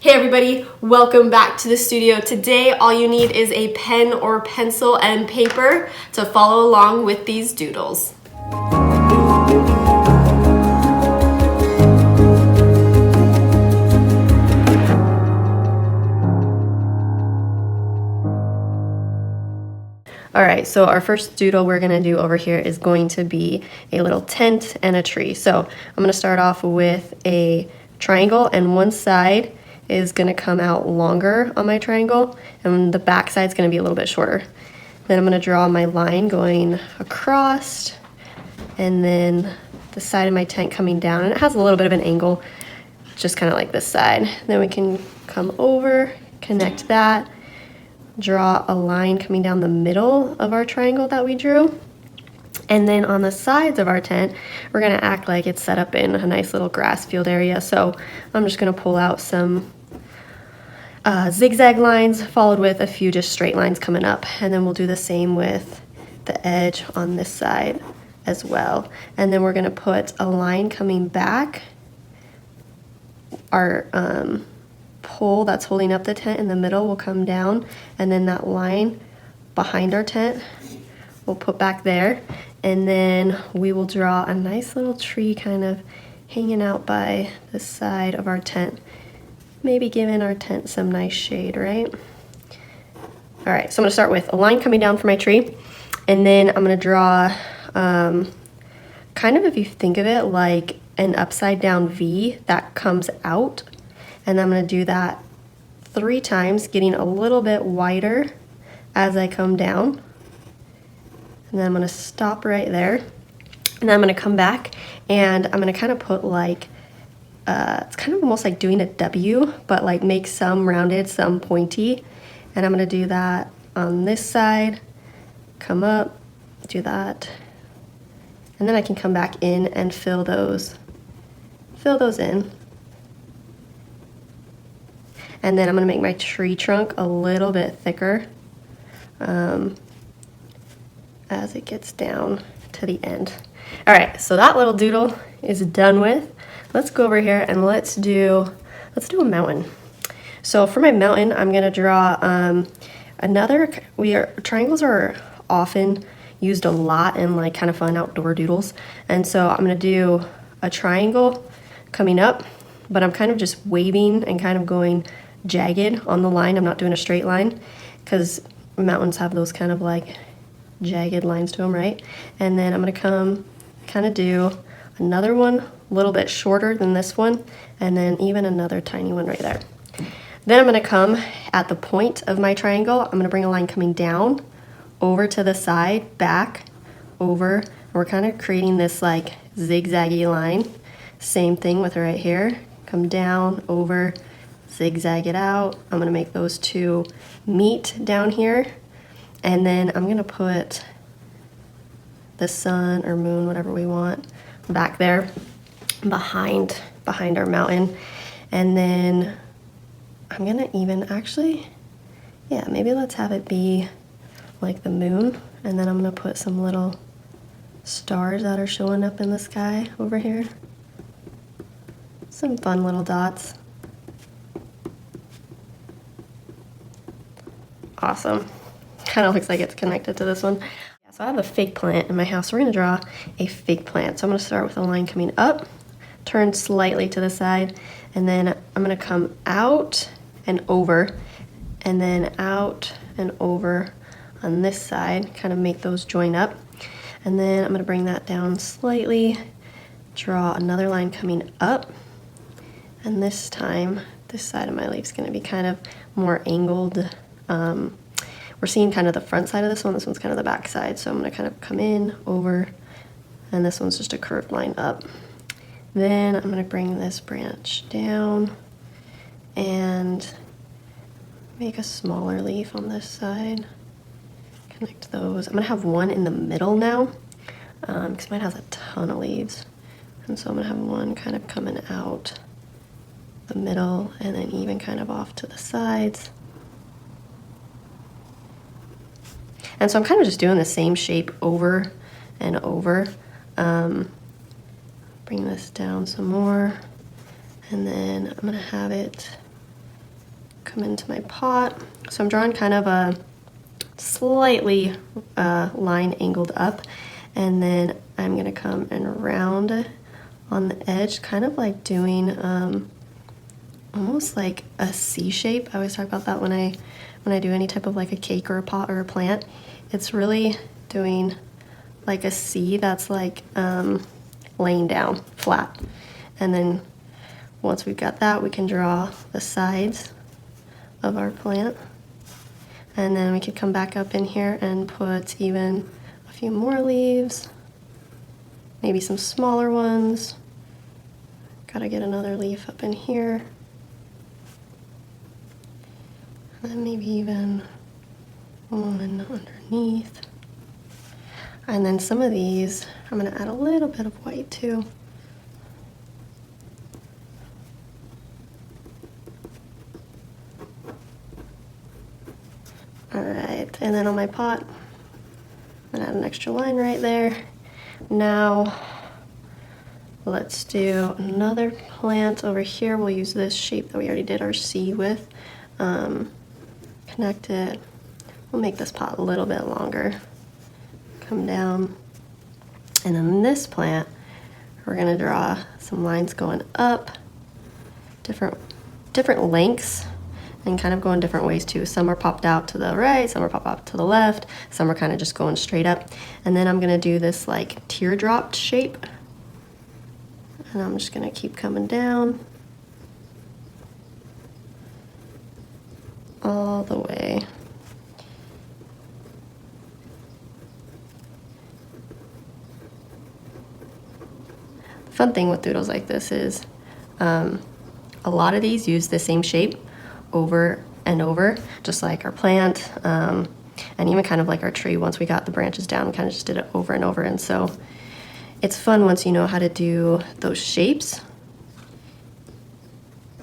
Hey everybody, welcome back to the studio. Today all you need is a pen or pencil and paper to follow along with these doodles. Alright, so our first doodle we're going to do over here is going to be a little tent and a tree. So I'm going to start off with a triangle, and one side is going to come out longer on my triangle and the back side is going to be a little bit shorter. Then I'm going to draw my line going across and then the side of my tent coming down, and it has a little bit of an angle, just kind of like this side. Then we can come over, connect that, draw a line coming down the middle of our triangle that we drew. And then on the sides of our tent, we're going to act like it's set up in a nice little grass field area. So I'm just going to pull out some zigzag lines followed with a few just straight lines coming up. And then we'll do the same with the edge on this side as well. And then we're going to put a line coming back. Our pole that's holding up the tent in the middle will come down, and then that line behind our tent we'll put back there. And then we will draw a nice little tree kind of hanging out by the side of our tent, maybe giving our tent some nice shade, right? All right, so I'm going to start with a line coming down for my tree, and then I'm going to draw kind of, if you think of it like an upside down V that comes out, and I'm going to do that 3 times, getting a little bit wider as I come down. And then I'm going to stop right there, and then I'm going to come back and I'm going to kind of put like it's kind of almost like doing a W, but like make some rounded, some pointy. And I'm going to do that on this side, come up, do that, and then I can come back in and fill those in. And then I'm going to make my tree trunk a little bit thicker as it gets down to the end. All right, so that little doodle is done with. Let's go over here and let's do a mountain. So for my mountain, I'm going to draw triangles are often used a lot in like kind of fun outdoor doodles. And so I'm going to do a triangle coming up, but I'm kind of just waving and kind of going jagged on the line. I'm not doing a straight line because mountains have those kind of like jagged lines to them, right? And then I'm going to come kind of do another one a little bit shorter than this one, and then even another tiny one right there. Then I'm going to come at the point of my triangle. I'm going to bring a line coming down over to the side, back, over, and we're kind of creating this like zigzaggy line. Same thing with right here. Come down, over, zigzag it out. I'm going to make those two meet down here, and then I'm going to put the sun or moon, whatever we want, back there behind our mountain. And then I'm going to even actually, yeah, maybe let's have it be like the moon, and then I'm going to put some little stars that are showing up in the sky over here. Some fun little dots. Awesome. Kind of looks like it's connected to this one. So I have a fig plant in my house. So we're going to draw a fig plant. So I'm going to start with a line coming up, turn slightly to the side, and then I'm going to come out and over, and then out and over on this side, kind of make those join up. And then I'm going to bring that down slightly, draw another line coming up, and this time this side of my leaf is going to be kind of more angled. We're seeing kind of the front side of this one's kind of the back side, so I'm going to kind of come in, over, and this one's just a curved line up. Then I'm going to bring this branch down and make a smaller leaf on this side. Connect those. I'm going to have one in the middle now because mine has a ton of leaves, and so I'm going to have one kind of coming out the middle and then even kind of off to the sides. And so I'm kind of just doing the same shape over and over. Bring this down some more, and then I'm going to have it come into my pot. So I'm drawing kind of a slightly line angled up, and then I'm gonna come and round on the edge, kind of like doing almost like a C shape. I always talk about that when I do any type of like a cake or a pot or a plant. It's really doing like a C that's like laying down flat. And then once we've got that, we can draw the sides of our plant. And then we could come back up in here and put even a few more leaves, maybe some smaller ones. Gotta get another leaf up in here. And then maybe even one underneath. And then some of these, I'm gonna add a little bit of white too. All right, and then on my pot, I'm gonna add an extra line right there. Now, let's do another plant over here. We'll use this shape that we already did our C with. Connect it. We'll make this pot a little bit longer. Come down. And then this plant, we're gonna draw some lines going up, different lengths, and kind of going different ways too. Some are popped out to the right, some are popped out to the left, some are kind of just going straight up. And then I'm gonna do this like teardrop shape. And I'm just gonna keep coming down all the way. The fun thing with doodles like this is a lot of these use the same shape over and over, just like our plant, and even kind of like our tree. Once we got the branches down, we kind of just did it over and over. And so it's fun once you know how to do those shapes.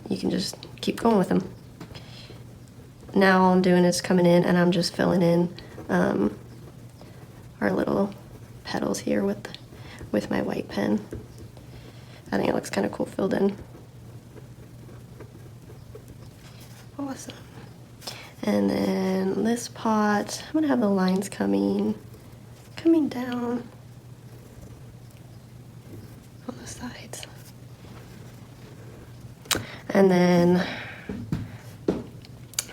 You can just keep going with them. Now all I'm doing is coming in and I'm just filling in our little petals here with my white pen. I think it looks kind of cool filled in. Awesome. And then this pot, I'm gonna have the lines coming down on the sides. And then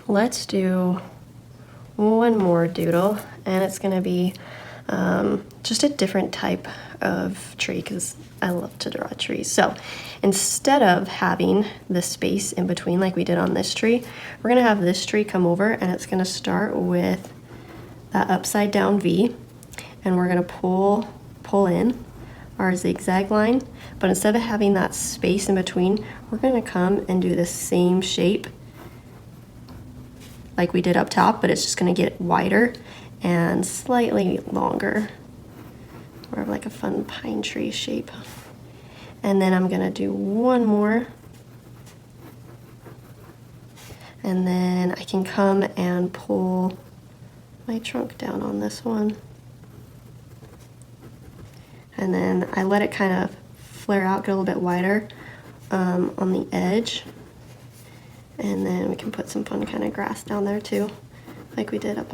let's do one more doodle, and it's gonna be just a different type of tree because I love to draw trees. So instead of having the space in between like we did on this tree, we're gonna have this tree come over and it's gonna start with that upside down V, and we're gonna pull in our zigzag line, but instead of having that space in between, we're gonna come and do the same shape like we did up top, but it's just gonna get wider and slightly longer, more of like a fun pine tree shape. And then I'm gonna do one more, and then I can come and pull my trunk down on this one. And then I let it kind of flare out, get a little bit wider on the edge. And then we can put some fun kind of grass down there too, like we did up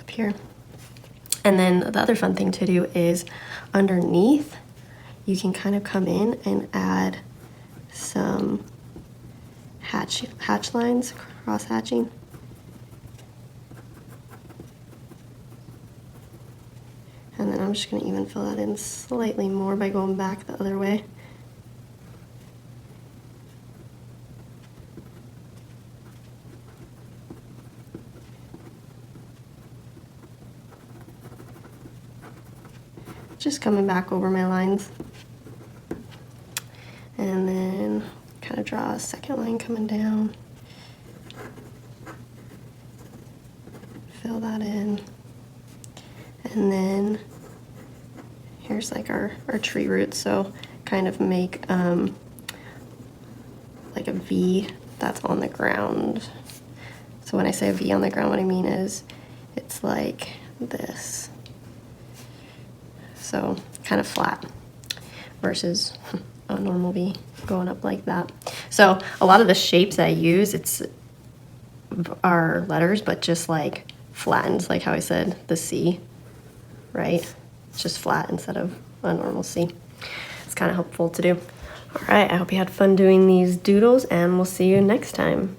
here. And then the other fun thing to do is underneath, you can kind of come in and add some hatch lines, cross hatching. And then I'm just gonna even fill that in slightly more by going back the other way. Just coming back over my lines. And then kind of draw a second line coming down. Fill that in. And then here's like our tree roots, so kind of make like a V that's on the ground. So when I say a V on the ground, what I mean is it's like this. So kind of flat versus a normal V going up like that. So a lot of the shapes that I use, are letters, but just like flattened, like how I said, the C, right? It's just flat instead of a normal C. It's kind of helpful to do. All right, I hope you had fun doing these doodles, and we'll see you next time.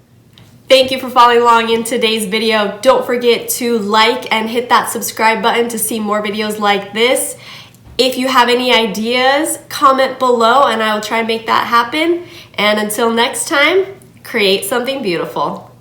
Thank you for following along in today's video. Don't forget to like and hit that subscribe button to see more videos like this. If you have any ideas, comment below and I will try and make that happen. And until next time, create something beautiful.